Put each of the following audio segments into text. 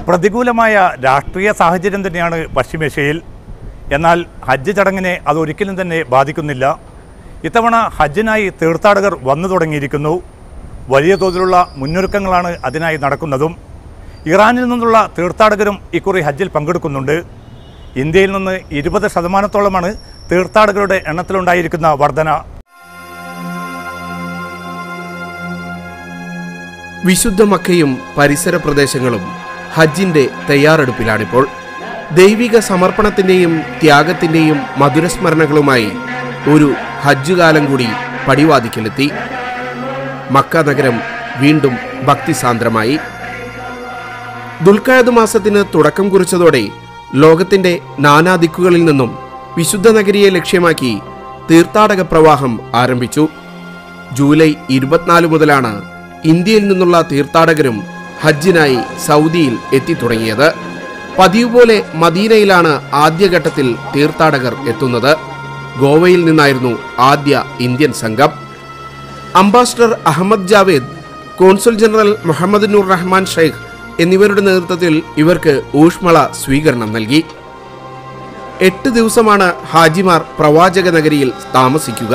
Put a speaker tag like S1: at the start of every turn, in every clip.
S1: പ്രതികൂലമായ രാഷ്ട്രീയ സാഹചര്യം തന്നെയാണ് പശ്ചിമേഷ്യയിൽ. എന്നാൽ ഹജ്ജ് ചടങ്ങിനെ അതൊരിക്കലും തന്നെ ബാധിക്കുന്നില്ല. ഇത്തവണ ഹജ്ജിനായി തീർത്ഥാടകർ വന്നു തുടങ്ങിയിരിക്കുന്നു. വലിയ തോതിലുള്ള മുന്നൊരുക്കങ്ങളാണ് അതിനായി നടക്കുന്നതും. ഇറാനിൽ നിന്നുള്ള തീർത്ഥാടകരും ഇക്കുറി ഹജ്ജിൽ പങ്കെടുക്കുന്നുണ്ട്. ഇന്ത്യയിൽ നിന്ന് 20% തീർത്ഥാടകരുടെ എണ്ണത്തിലുണ്ടായിരിക്കുന്ന വർധന.
S2: വിശുദ്ധ മക്കയും പരിസര പ്രദേശങ്ങളും ഹജ്ജിന്റെ തയ്യാറെടുപ്പിലാണിപ്പോൾ. ദൈവിക സമർപ്പണത്തിന്റെയും ത്യാഗത്തിന്റെയും മധുരസ്മരണകളുമായി ഒരു ഹജ്ജ് കാലം കൂടി പടിവാതിക്കലെത്തി. മക്ക നഗരം വീണ്ടും ഭക്തിസാന്ദ്രമായി. ദുൽഖഅദ് മാസത്തിന് തുടക്കം കുറിച്ചതോടെ ലോകത്തിന്റെ നാനാദിക്കുകളിൽ നിന്നും വിശുദ്ധ നഗരിയെ ലക്ഷ്യമാക്കി തീർത്ഥാടക പ്രവാഹം ആരംഭിച്ചു. ജൂലൈ 24 മുതലാണ് ഇന്ത്യയിൽ നിന്നുള്ള തീർത്ഥാടകരും ഹജ്ജിനായി സൗദിയിൽ എത്തിത്തുടങ്ങിയത്. പതിവ് പോലെ മദീനയിലാണ് ആദ്യഘട്ടത്തിൽ തീർത്ഥാടകർ എത്തുന്നത്. ഗോവയിൽ നിന്നായിരുന്നു ആദ്യ ഇന്ത്യൻ സംഘം. Ambassador Ahmed Javed, consul general Muhammad Noor Rahman Sheikh എന്നിവരുടെ നേതൃത്വത്തിൽ ഇവർക്ക് ഊഷ്മള സ്വീകരണം നൽകി. 8 ദിവസമാണ് ഹാജിമാർ പ്രവാചക നഗരിയിൽ താമസിക്കുക.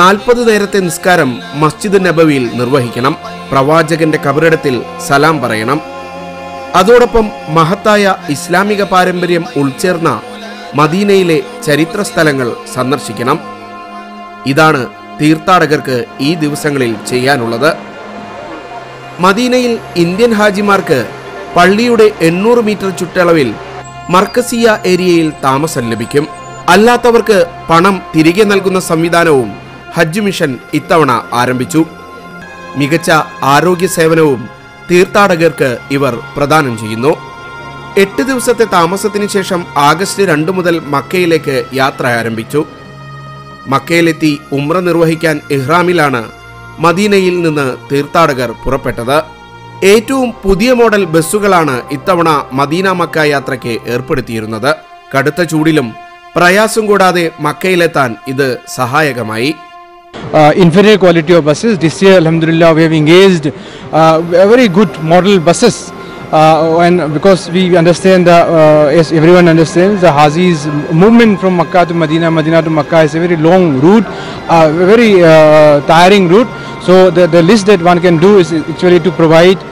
S2: 40 നേരത്തെ നിസ്കാരം മസ്ജിദ് നബവിയിൽ നിർവഹിക്കണം. പ്രവാചകന്റെ ഖബറിടത്തിൽ സലാം പറയണം. അതോടൊപ്പം മഹത്തായ ഇസ്ലാമിക പാരമ്പര്യം ഉൾച്ചേർന്ന മദീനയിലെ ചരിത്ര സ്ഥലങ്ങൾ സന്ദർശിക്കണം. ഇതാണ് തീർത്ഥാടകർക്ക് ഈ ദിവസങ്ങളിൽ ചെയ്യാനുള്ളത്. മദീനയിൽ ഇന്ത്യൻ ഹാജിമാർക്ക് പള്ളിയുടെ 800 മീറ്റർ ചുറ്റളവിൽ മർക്കസിയ ഏരിയയിൽ താമസം ലഭിക്കും. അല്ലാത്തവർക്ക് പണം തിരികെ നൽകുന്ന സംവിധാനവും ഹജ്ജ് മിഷൻ ഇത്തവണ ആരംഭിച്ചു. മികച്ച ആരോഗ്യ സേവനവും തീർത്ഥാടകർക്ക് ഇവർ പ്രദാനം ചെയ്യുന്നു. 8 ദിവസത്തെ താമസത്തിന് ശേഷം ആഗസ്റ്റ് 2 മുതൽ മക്കയിലേക്ക് യാത്ര ആരംഭിച്ചു. മക്കയിലെത്തി ഉംറ നിർവഹിക്കാൻ ഇഹ്റാമിലാണ് മദീനയിൽ നിന്ന് തീർത്ഥാടകർ പുറപ്പെട്ടത്. ഏറ്റവും പുതിയ മോഡൽ ബസ്സുകളാണ് ഇത്തവണ മദീന മക്ക യാത്രയ്ക്ക് ഏർപ്പെടുത്തിയിരുന്നത്. കടുത്ത ചൂടിലും പ്രയാസം കൂടാതെ മക്കയിലെത്താൻ ഇത് സഹായകമായി.
S3: Inferior quality of buses. This year, alhamdulillah, we have engaged very good model buses. And because we understand that, as everyone understands, the Haji's movement from Makkah to Medina, Medina to Makkah is a very long route, very tiring route. So the list that one can do is actually to provide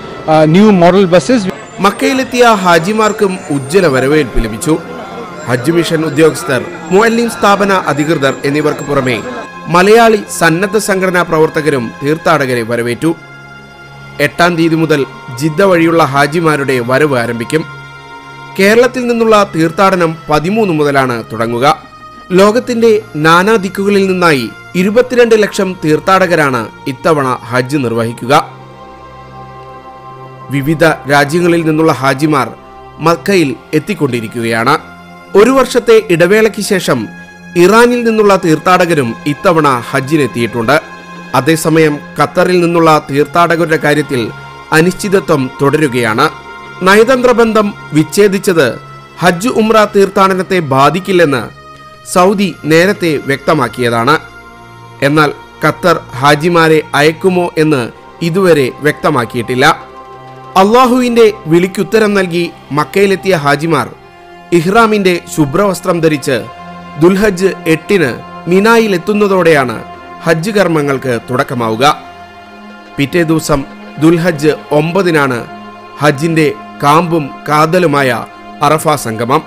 S3: new model buses.
S2: മക്കയിലെത്തിയ ഹാജിമാർക്കും ഉജ്ജ്വല വരവേൽപ്പ് ലഭിച്ചു. ഹജ്ജ് mission ഉദ്യോഗസ്ഥർ, മുഅല്ലിം സ്ഥാപന അധികൃതർ എന്നിവർക്ക് പുറമെ മലയാളി സന്നദ്ധ സംഘടനാ പ്രവർത്തകരും തീർത്ഥാടകരെ വരവേറ്റു. 8-ാം തീയതി മുതൽ ജിദ്ദ വഴിയുള്ള ഹാജിമാരുടെ വരവ് ആരംഭിക്കും. കേരളത്തിൽ നിന്നുള്ള തീർത്ഥാടനം 13 മുതലാണ് തുടങ്ങുക. ലോകത്തിന്റെ നാനാ ദിക്കുകളിൽ നിന്നായി 22 ലക്ഷം തീർത്ഥാടകരാണ് ഇത്തവണ ഹജ്ജ് നിർവഹിക്കുക. വിവിധ രാജ്യങ്ങളിൽ നിന്നുള്ള ഹാജിമാർ മക്കയിൽ എത്തിക്കൊണ്ടിരിക്കുകയാണ്. 1 വർഷത്തെ ഇടവേളയ്ക്ക് ശേഷം ഇറാനിൽ നിന്നുള്ള തീർത്ഥാടകരും ഇത്തവണ ഹജ്ജിനെത്തിയിട്ടുണ്ട്. അതേസമയം ഖത്തറിൽ നിന്നുള്ള തീർത്ഥാടകരുടെ കാര്യത്തിൽ അനിശ്ചിതത്വം തുടരുകയാണ്. നയതന്ത്ര ബന്ധം വിച്ഛേദിച്ചത് ഹജ്ജ് ഉംറ തീർത്ഥാടനത്തെ ബാധിക്കില്ലെന്ന് സൗദി നേരത്തെ വ്യക്തമാക്കിയതാണ്. എന്നാൽ ഖത്തർ ഹാജിമാരെ അയക്കുമോ എന്ന് ഇതുവരെ വ്യക്തമാക്കിയിട്ടില്ല. അള്ളാഹുവിന്റെ വിളിക്കുത്തരം നൽകി മക്കയിലെത്തിയ ഹാജിമാർ ഇഹ്റാമിന്റെ ശുഭ്രവസ്ത്രം ധരിച്ച് ദുൽഹജ്ജ് 8-ന് മിനായിൽ എത്തുന്നതോടെയാണ് ഹജ്ജ് കർമ്മങ്ങൾക്ക് തുടക്കമാവുക. പിറ്റേ ദിവസം ദുൽഹജ്ജ് 9-നാണ് ഹജ്ജിന്റെ കാമ്പും കാതലുമായ അറഫ സംഗമം.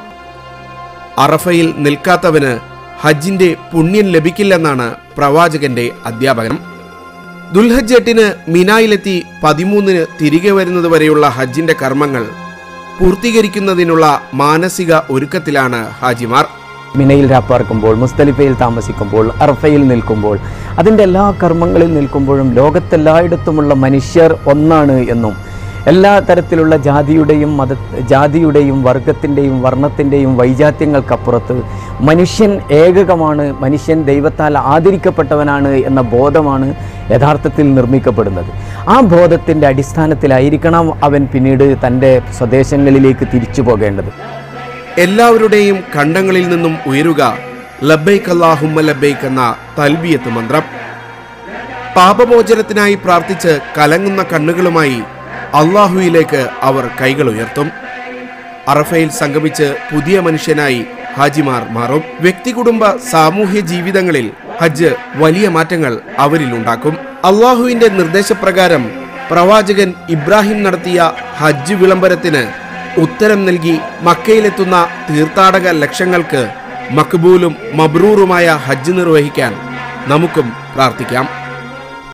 S2: അറഫയിൽ നിൽക്കാത്തവന് ഹജ്ജിന്റെ പുണ്യം ലഭിക്കില്ലെന്നാണ് പ്രവാചകന്റെ അധ്യാപനം. ദുൽഹജ്ജ് 8-ന് മിനായിലെത്തി 13-ന് തിരികെ വരുന്നതുവരെയുള്ള ഹജ്ജിന്റെ കർമ്മങ്ങൾ പൂർത്തീകരിക്കുന്നതിനുള്ള മാനസിക ഒരുക്കത്തിലാണ് ഹാജിമാർ.
S4: മിനയിൽ രാപ്പാർക്കുമ്പോൾ, മുസ്തലിഫയിൽ താമസിക്കുമ്പോൾ, അറഫയിൽ നിൽക്കുമ്പോൾ, അതിൻ്റെ എല്ലാ കർമ്മങ്ങളിൽ നിൽക്കുമ്പോഴും ലോകത്തെല്ലായിടത്തുമുള്ള മനുഷ്യർ ഒന്നാണ് എന്നും എല്ലാ തരത്തിലുള്ള ജാതിയുടെയും വർഗത്തിൻ്റെയും വർണ്ണത്തിൻ്റെയും വൈജാത്യങ്ങൾക്കപ്പുറത്ത് മനുഷ്യൻ ഏകകമാണ്, മനുഷ്യൻ ദൈവത്താൽ ആദരിക്കപ്പെട്ടവനാണ് എന്ന ബോധമാണ് യഥാർത്ഥത്തിൽ നിർമ്മിക്കപ്പെടുന്നത്. ആ ബോധത്തിൻ്റെ അടിസ്ഥാനത്തിലായിരിക്കണം അവൻ പിന്നീട് തൻ്റെ സ്വദേശങ്ങളിലേക്ക് തിരിച്ചു പോകേണ്ടത്.
S2: എല്ലാവരുടെയും കണ്ടങ്ങളിൽ നിന്നും ഉയരുക ലബ്ബൈക് അല്ലാഹുമ്മ ലബ്ബൈക് എന്ന തൽബിയത്ത് മന്ത്രം. പാപമോചനത്തിനായി പ്രാർത്ഥിച്ച് കലങ്ങുന്ന കണ്ണുകളുമായി അള്ളാഹുവിലേക്ക് അവർ കൈകൾ ഉയർത്തും. അറഫയിൽ സംഗമിച്ച് പുതിയ മനുഷ്യനായി ഹാജിമാർ മാറും. വ്യക്തി കുടുംബ സാമൂഹ്യ ജീവിതങ്ങളിൽ ഹജ്ജ് വലിയ മാറ്റങ്ങൾ അവരിൽ ഉണ്ടാക്കും. അള്ളാഹുവിന്റെ നിർദ്ദേശപ്രകാരം പ്രവാചകൻ ഇബ്രാഹിം നടത്തിയ ഹജ്ജ് വിളംബരത്തിന് ഉത്തരം നൽകി മക്കയിലെത്തുന്ന തീർത്ഥാടക ലക്ഷങ്ങൾക്ക് മക്ബൂലും മബ്രൂറുമായ ഹജ്ജ് നിർവഹിക്കാൻ നമുക്കും പ്രാർത്ഥിക്കാം.